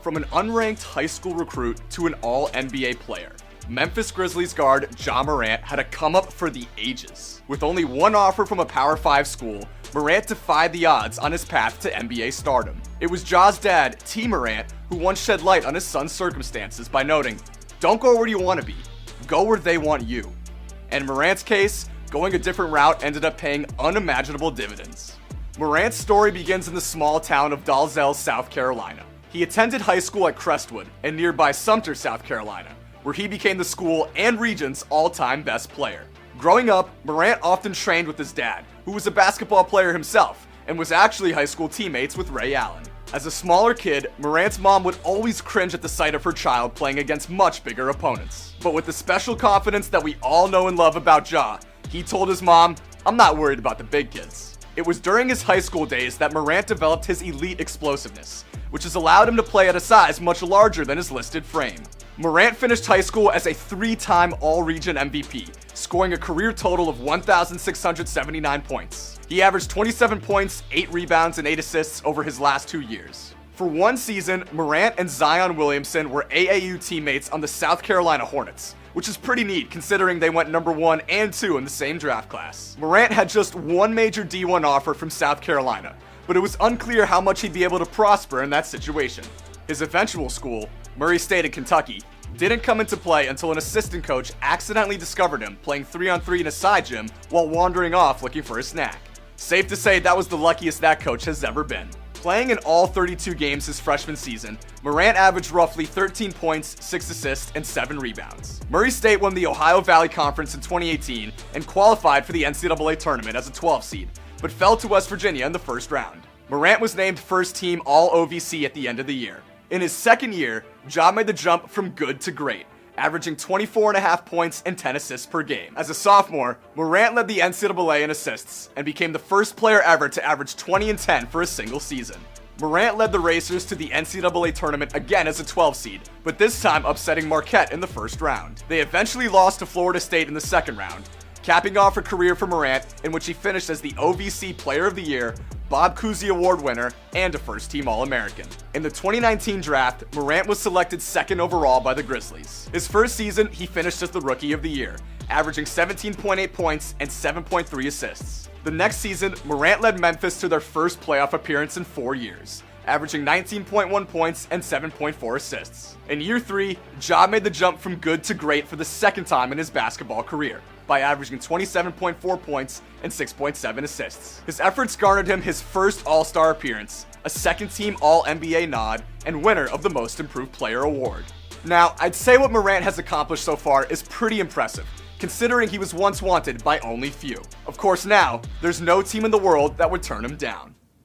from an unranked high school recruit to an all-NBA player. Memphis Grizzlies guard Ja Morant had a come-up for the ages. With only one offer from a Power 5 school, Morant defied the odds on his path to NBA stardom. It was Ja's dad, T. Morant, who once shed light on his son's circumstances by noting, "Don't go where you want to be, go where they want you." And in Morant's case, going a different route ended up paying unimaginable dividends. Morant's story begins in the small town of Dalzell, South Carolina. He attended high school at Crestwood and nearby Sumter, South Carolina, where he became the school and region's all-time best player. Growing up, Morant often trained with his dad, who was a basketball player himself and was actually high school teammates with Ray Allen. As a smaller kid, Morant's mom would always cringe at the sight of her child playing against much bigger opponents. But with the special confidence that we all know and love about Ja, he told his mom, "I'm not worried about the big kids." It was during his high school days that Morant developed his elite explosiveness, which has allowed him to play at a size much larger than his listed frame. Morant finished high school as a 3-time All-Region MVP, scoring a career total of 1,679 points. He averaged 27 points, 8 rebounds, and 8 assists over his last 2 years. For one season, Morant and Zion Williamson were AAU teammates on the South Carolina Hornets, which is pretty neat considering they went number 1 and 2 in the same draft class. Morant had just one major D1 offer from South Carolina, but it was unclear how much he'd be able to prosper in that situation. His eventual school, Murray State in Kentucky, didn't come into play until an assistant coach accidentally discovered him playing 3-on-3 in a side gym while wandering off looking for a snack. Safe to say that was the luckiest that coach has ever been. Playing in all 32 games his freshman season, Morant averaged roughly 13 points, 6 assists, and 7 rebounds. Murray State won the Ohio Valley Conference in 2018 and qualified for the NCAA tournament as a 12 seed, but fell to West Virginia in the first round. Morant was named first team All-OVC at the end of the year. In his second year, Ja made the jump from good to great, averaging 24.5 points and 10 assists per game. As a sophomore, Morant led the NCAA in assists and became the first player ever to average 20 and 10 for a single season. Morant led the Racers to the NCAA tournament again as a 12 seed, but this time upsetting Marquette in the first round. They eventually lost to Florida State in the second round, capping off a career for Morant in which he finished as the OVC Player of the Year, Bob Cousy Award winner, and a first-team All-American. In the 2019 draft, Morant was selected second overall by the Grizzlies. His first season, he finished as the Rookie of the Year, averaging 17.8 points and 7.3 assists. The next season, Morant led Memphis to their first playoff appearance in 4 years, averaging 19.1 points and 7.4 assists. In year 3, Ja made the jump from good to great for the second time in his basketball career, by averaging 27.4 points and 6.7 assists. His efforts garnered him his first All-Star appearance, a second-team All-NBA nod, and winner of the Most Improved Player award. Now, I'd say what Morant has accomplished so far is pretty impressive, considering he was once wanted by only few. Of course now, there's no team in the world that would turn him down.